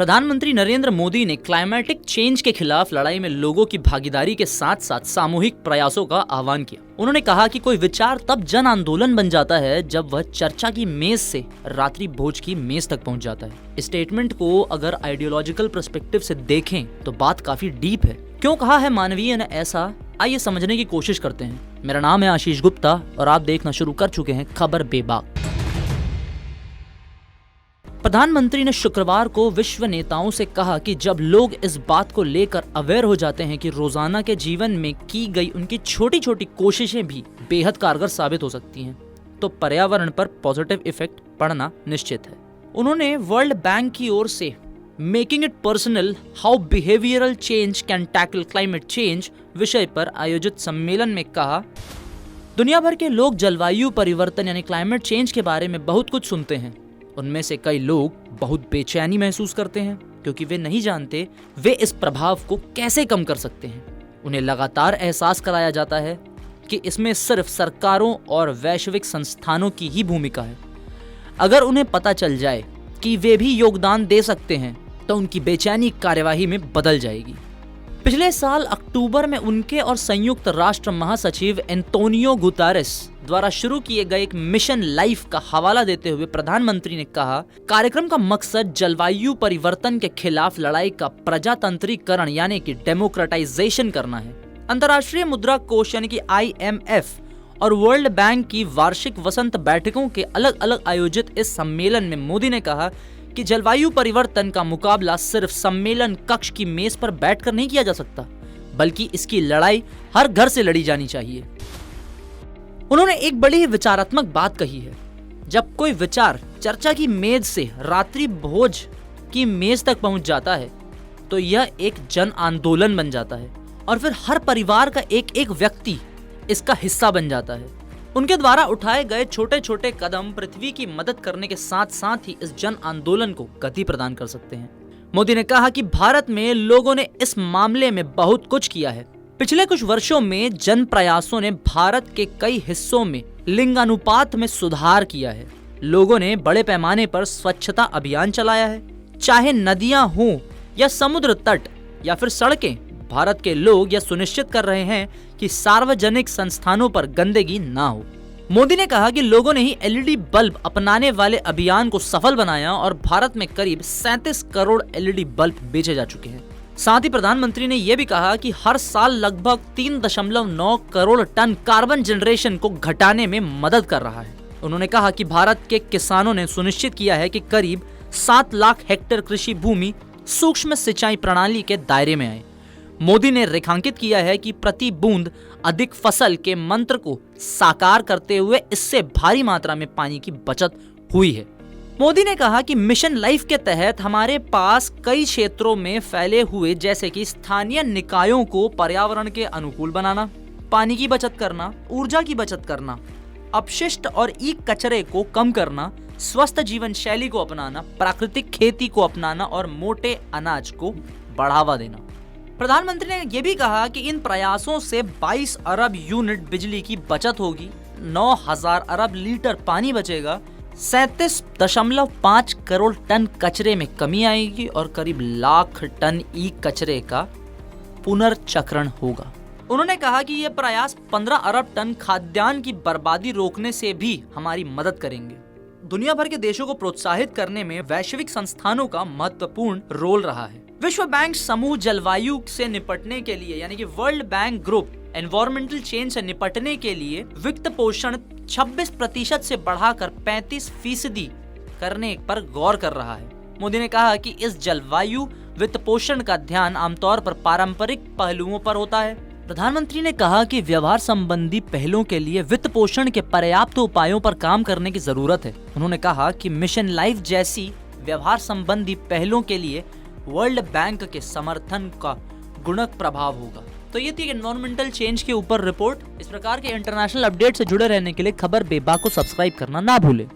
प्रधानमंत्री नरेंद्र मोदी ने climatic change के खिलाफ लड़ाई में लोगों की भागीदारी के साथ साथ सामूहिक प्रयासों का आह्वान किया। उन्होंने कहा कि कोई विचार तब जन आंदोलन बन जाता है जब वह चर्चा की मेज से रात्रि भोज की मेज तक पहुंच जाता है। इस स्टेटमेंट को अगर आइडियोलॉजिकल पर्सपेक्टिव से देखें तो बात काफी डीप है। क्यों कहा है मानवीय ने ऐसा, आइए समझने की कोशिश करते हैं। मेरा नाम है आशीष गुप्ता और आप देखना शुरू कर चुके हैं खबर बेबाक। प्रधानमंत्री ने शुक्रवार को विश्व नेताओं से कहा कि जब लोग इस बात को लेकर अवेयर हो जाते हैं कि रोजाना के जीवन में की गई उनकी छोटी छोटी कोशिशें भी बेहद कारगर साबित हो सकती हैं, तो पर्यावरण पर पॉजिटिव इफेक्ट पड़ना निश्चित है। उन्होंने वर्ल्ड बैंक की ओर से making it personal how behavioural change can tackle climate change विषय पर आयोजित सम्मेलन में कहा, दुनिया भर के लोग जलवायु परिवर्तन यानी क्लाइमेट चेंज के बारे में बहुत कुछ सुनते हैं। उनमें से कई लोग बहुत बेचैनी महसूस करते हैं क्योंकि वे नहीं जानते वे इस प्रभाव को कैसे कम कर सकते हैं। उन्हें लगातार एहसास कराया जाता है कि इसमें सिर्फ सरकारों और वैश्विक संस्थानों की ही भूमिका है। अगर उन्हें पता चल जाए कि वे भी योगदान दे सकते हैं तो उनकी बेचैनी कार्यवाही में बदल जाएगी। पिछले साल अक्टूबर में उनके और संयुक्त राष्ट्र महासचिव एंटोनियो गुतेरेस द्वारा शुरू किए गए एक मिशन लाइफ का हवाला देते हुए प्रधानमंत्री ने कहा, कार्यक्रम का मकसद जलवायु परिवर्तन के खिलाफ लड़ाई का प्रजातंत्रीकरण यानी कि डेमोक्रेटाइजेशन करना है। अंतर्राष्ट्रीय मुद्रा कोष यानी कि IMF और वर्ल्ड बैंक की वार्षिक वसंत बैठकों के अलग अलग आयोजित इस सम्मेलन में मोदी ने कहा कि जलवायु परिवर्तन का मुकाबला सिर्फ सम्मेलन कक्ष की मेज पर बैठकर नहीं किया जा सकता, बल्कि इसकी लड़ाई हर घर से लड़ी जानी चाहिए। उन्होंने एक बड़ी ही विचारात्मक बात कही है, जब कोई विचार चर्चा की मेज से रात्रि भोज की मेज तक पहुंच जाता है तो यह एक जन आंदोलन बन जाता है और फिर हर परिवार का एक एक व्यक्ति इसका हिस्सा बन जाता है। उनके द्वारा उठाए गए छोटे छोटे कदम पृथ्वी की मदद करने के साथ साथ ही इस जन आंदोलन को गति प्रदान कर सकते हैं। मोदी ने कहा कि भारत में लोगों ने इस मामले में बहुत कुछ किया है। पिछले कुछ वर्षों में जन प्रयासों ने भारत के कई हिस्सों में लिंगानुपात में सुधार किया है। लोगों ने बड़े पैमाने पर स्वच्छता अभियान चलाया है, चाहे नदियां हों या समुद्र तट या फिर सड़कें। भारत के लोग यह सुनिश्चित कर रहे हैं कि सार्वजनिक संस्थानों पर गंदगी ना हो। मोदी ने कहा कि लोगों ने ही LED बल्ब अपनाने वाले अभियान को सफल बनाया और भारत में करीब 37 करोड़ LED बल्ब बेचे जा चुके हैं। साथ ही प्रधानमंत्री ने यह भी कहा कि हर साल लगभग 3.9 करोड़ टन कार्बन जनरेशन को घटाने में मदद कर रहा है। उन्होंने कहा कि भारत के किसानों ने सुनिश्चित किया है कि करीब 7 लाख हेक्टेयर कृषि भूमि सूक्ष्म सिंचाई प्रणाली के दायरे में आए। मोदी ने रेखांकित किया है कि प्रति बूंद अधिक फसल के मंत्र को साकार करते हुए इससे भारी मात्रा में पानी की बचत हुई है। मोदी ने कहा कि मिशन लाइफ के तहत हमारे पास कई क्षेत्रों में फैले हुए जैसे कि स्थानीय निकायों को पर्यावरण के अनुकूल बनाना, पानी की बचत करना, ऊर्जा की बचत करना, अपशिष्ट और ई कचरे को कम करना, स्वस्थ जीवन शैली को अपनाना, प्राकृतिक खेती को अपनाना और मोटे अनाज को बढ़ावा देना। प्रधानमंत्री ने यह भी कहा कि इन प्रयासों से 22 अरब यूनिट बिजली की बचत होगी, 9,000 अरब लीटर पानी बचेगा, 37.5 करोड़ टन कचरे में कमी आएगी और करीब लाख टन ई कचरे का पुनर्चक्रण होगा। उन्होंने कहा कि ये प्रयास 15 अरब टन खाद्यान्न की बर्बादी रोकने से भी हमारी मदद करेंगे। दुनिया भर के देशों को प्रोत्साहित करने में वैश्विक संस्थानों का महत्वपूर्ण रोल रहा है। विश्व बैंक समूह जलवायु से निपटने के लिए यानी कि world bank group environmental change से निपटने के लिए वित्त पोषण 26% से बढ़ाकर 35% करने पर गौर कर रहा है। मोदी ने कहा कि इस जलवायु वित्त पोषण का ध्यान आमतौर पर पारंपरिक पहलुओं पर होता है। प्रधानमंत्री ने कहा कि व्यवहार संबंधी पहलों के लिए वित्त पोषण के पर्याप्त उपायों पर काम करने की जरूरत है। उन्होंने कहा कि मिशन लाइफ जैसी व्यवहार संबंधी पहलों के लिए वर्ल्ड बैंक के समर्थन का गुणक प्रभाव होगा। तो ये थी एनवायरमेंटल चेंज के ऊपर रिपोर्ट। इस प्रकार के इंटरनेशनल अपडेट से जुड़े रहने के लिए खबर बेबाक को सब्सक्राइब करना ना भूलें।